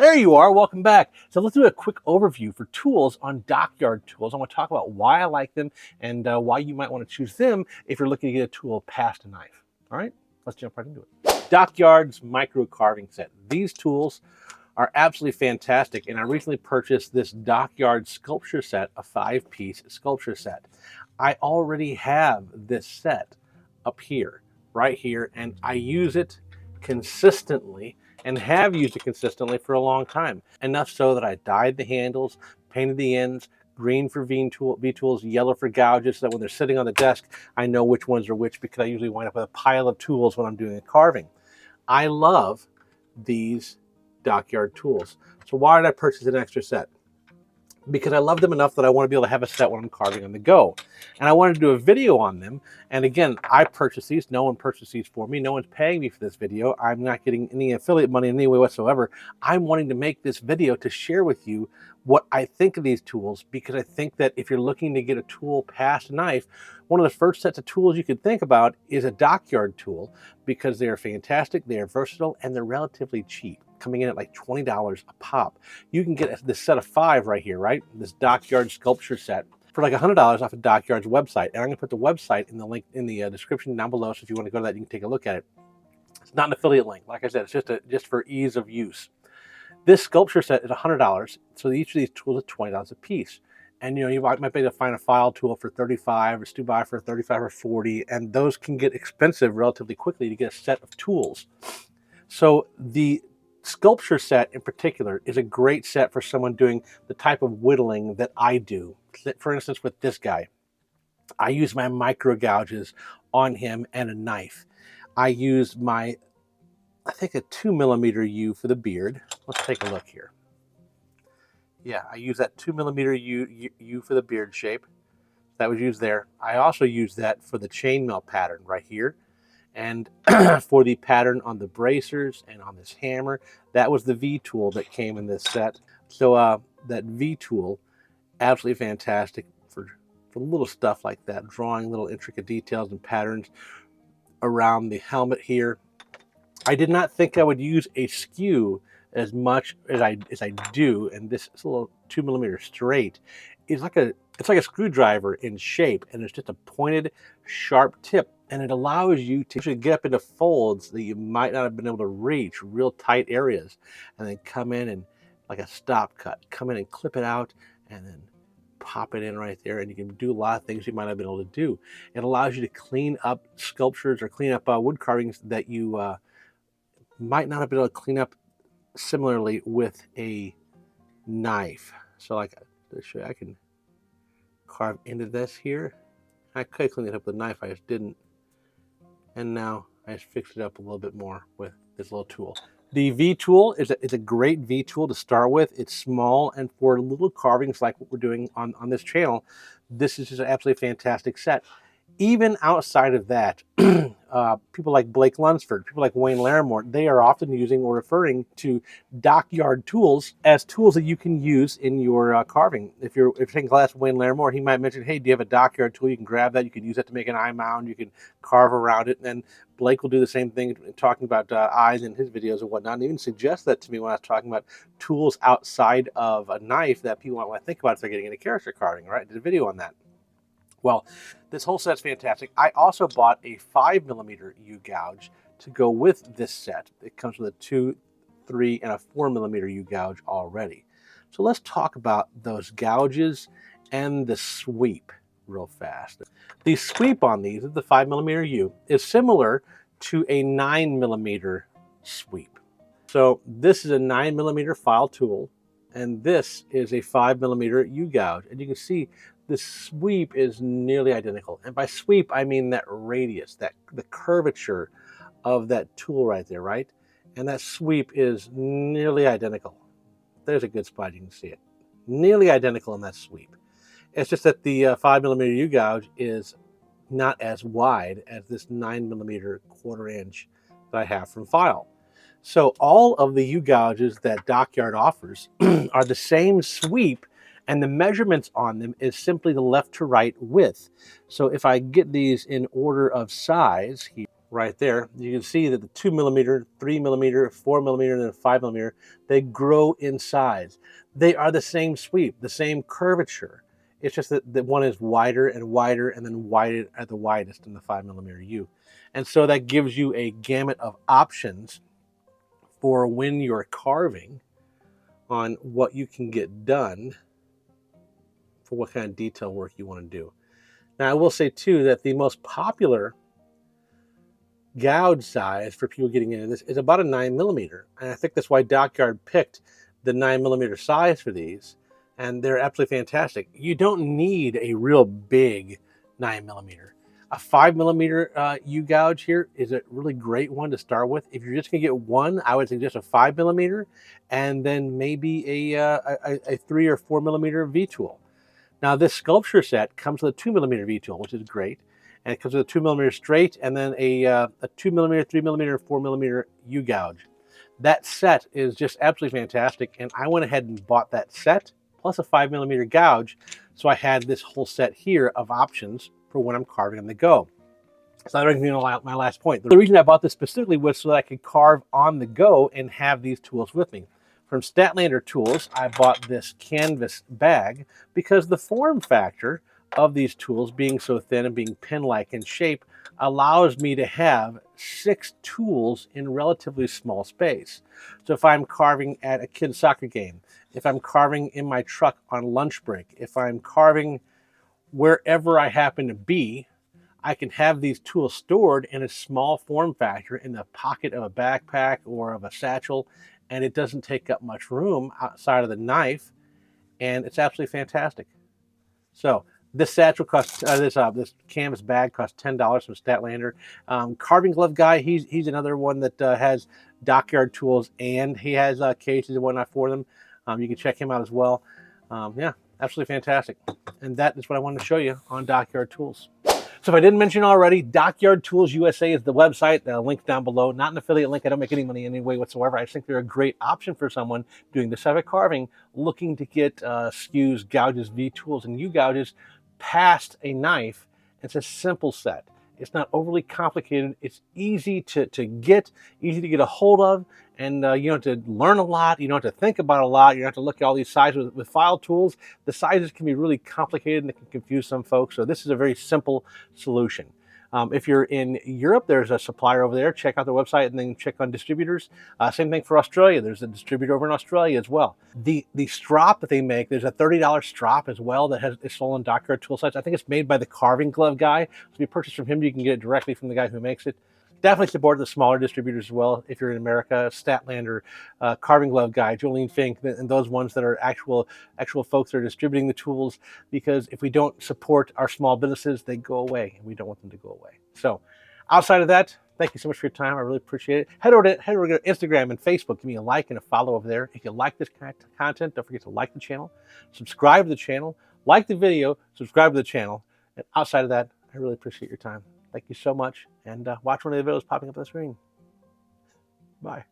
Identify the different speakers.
Speaker 1: There you are, welcome back. So let's do a quick overview for tools on Dockyard tools. I want to talk about why I like them and why you might want to choose them if you're looking to get a tool past a knife. All right, let's jump right into it. Dockyard's micro carving set. These tools are absolutely fantastic, and I recently purchased this Dockyard sculpture set, a 5-piece sculpture set. I already have this set up here, right here, and I use it consistently and have used it consistently for a long time. Enough so that I dyed the handles, painted the ends, green for V-tools, yellow for gouges, so that when they're sitting on the desk, I know which ones are which, because I usually wind up with a pile of tools when I'm doing a carving. I love these Dockyard tools. So why did I purchase an extra set? Because I love them enough that I want to be able to have a set when I'm carving on the go. And I wanted to do a video on them. And again, I purchased these. No one purchased these for me. No one's paying me for this video. I'm not getting any affiliate money in any way whatsoever. I'm wanting to make this video to share with you what I think of these tools, because I think that if you're looking to get a tool past a knife, one of the first sets of tools you could think about is a Dockyard tool, because they are fantastic, they are versatile, and they're relatively cheap, coming in at like $20 a pop. You can get this set of 5 right here, right? This Dockyard sculpture set for like $100 off of Dockyard's website. And I'm going to put the website in the link in the description down below. So if you want to go to that, you can take a look at it. It's not an affiliate link. Like I said, it's just for ease of use. This sculpture set is $100. So each of these tools is $20 a piece. And you might be able to find a file tool for $35 or Stubai for $35 or $40. And those can get expensive relatively quickly to get a set of tools. So the sculpture set in particular is a great set for someone doing the type of whittling that I do. For instance, with this guy, I use my micro gouges on him and a knife. I use my, I think, a 2mm U for the beard. Let's take a look here. Yeah, I use that 2mm U for the beard shape. That was used there. I also use that for the chainmail pattern right here. And for the pattern on the bracers and on this hammer, that was the V-tool that came in this set. So that V-tool, absolutely fantastic for little stuff like that, drawing little intricate details and patterns around the helmet here. I did not think I would use a skew as much as I do, and this little 2mm straight is like it's like a screwdriver in shape, and it's just a pointed, sharp tip. And it allows you to actually get up into folds that you might not have been able to reach, real tight areas, and then come in and, like a stop cut, come in and clip it out and then pop it in right there. And you can do a lot of things you might not have been able to do. It allows you to clean up sculptures or clean up wood carvings that you might not have been able to clean up similarly with a knife. So like, to show you, I can carve into this here. I could clean it up with a knife, I just didn't. And now I just fixed it up a little bit more with this little tool. The V-tool is a great V-tool to start with. It's small, and for little carvings like what we're doing on this channel, this is just an absolutely fantastic set. Even outside of that, people like Blake Lunsford, people like Wayne Larimore, they are often using or referring to Dockyard tools as tools that you can use in your carving. If you're taking a class with Wayne Larimore, he might mention, hey, do you have a Dockyard tool? You can grab that. You can use that to make an eye mound. You can carve around it. And then Blake will do the same thing, talking about eyes in his videos and whatnot, and even suggest that to me when I was talking about tools outside of a knife that people might want to think about if they're getting into character carving, right? I did a video on that. Well, this whole set's fantastic. I also bought a 5mm U gouge to go with this set. It comes with a 2, 3, and a 4mm U gouge already. So let's talk about those gouges and the sweep real fast. The sweep on these, the 5mm U, is similar to a 9mm sweep. So this is a 9mm file tool, and this is a 5mm U gouge. And you can see the sweep is nearly identical. And by sweep, I mean that radius, the curvature of that tool right there, right? And that sweep is nearly identical. There's a good spot, you can see it. Nearly identical in that sweep. It's just that the 5mm U gouge is not as wide as this 9mm 1/4 inch that I have from File. So all of the U gouges that Dockyard offers are the same sweep, and the measurements on them is simply the left to right width. So if I get these in order of size here, right there, you can see that the 2mm, 3mm, 4mm, and then 5mm, they grow in size. They are the same sweep, the same curvature. It's just that the one is wider and wider and then wider at the widest in the 5mm U. And so that gives you a gamut of options for when you're carving on what you can get done for what kind of detail work you want to do. Now, I will say too that the most popular gouge size for people getting into this is about a 9mm, and I think that's why Dockyard picked the 9mm size for these, and they're absolutely fantastic. You don't need a real big 9mm. A 5mm U gouge here is a really great one to start with. If you're just gonna get one, I would suggest a 5mm, and then maybe a 3 or 4mm V tool. Now, this sculpture set comes with a 2mm V tool, which is great. And it comes with a 2mm straight and then a 2mm, 3mm, 4mm U gouge. That set is just absolutely fantastic. And I went ahead and bought that set plus a 5mm gouge. So I had this whole set here of options for when I'm carving on the go. So that brings me to my last point. The reason I bought this specifically was so that I could carve on the go and have these tools with me. From Statlander Tools, I bought this canvas bag because the form factor of these tools being so thin and being pin-like in shape allows me to have 6 tools in relatively small space. So if I'm carving at a kid's soccer game, if I'm carving in my truck on lunch break, if I'm carving wherever I happen to be, I can have these tools stored in a small form factor in the pocket of a backpack or of a satchel, and it doesn't take up much room outside of the knife, and it's absolutely fantastic. So this satchel costs this canvas bag costs $10 from Statlander. Carving glove guy, he's another one that has Dockyard tools, and he has cases and whatnot for them. You can check him out as well. Yeah, absolutely fantastic. And that is what I wanted to show you on Dockyard Tools. So if I didn't mention already, Dockyard Tools USA is the website. The link down below. Not an affiliate link. I don't make any money in any way whatsoever. I just think they're a great option for someone doing this type of carving, looking to get skews, gouges, V-tools, and U-gouges past a knife. It's a simple set. It's not overly complicated. It's easy to get, easy to get a hold of, and you don't have to learn a lot. You don't have to think about a lot. You don't have to look at all these sizes. With file tools, the sizes can be really complicated and it can confuse some folks. So this is a very simple solution. If you're in Europe, there's a supplier over there. Check out their website and then check on distributors. Same thing for Australia. There's a distributor over in Australia as well. The strop that they make, there's a $30 strop as well that is sold on Dockyard tool sites. I think it's made by the carving glove guy. So if you purchase from him, you can get it directly from the guy who makes it. Definitely support the smaller distributors as well. If you're in America, Statlander, Carving Glove Guy, Jolene Fink, and those ones that are actual folks that are distributing the tools. Because if we don't support our small businesses, they go away, and we don't want them to go away. So, outside of that, thank you so much for your time. I really appreciate it. Head over to Instagram and Facebook. Give me a like and a follow over there. If you like this kind of content, don't forget to like the channel, subscribe to the channel, like the video, subscribe to the channel. And outside of that, I really appreciate your time. Thank you so much, and watch one of the videos popping up on the screen. Bye.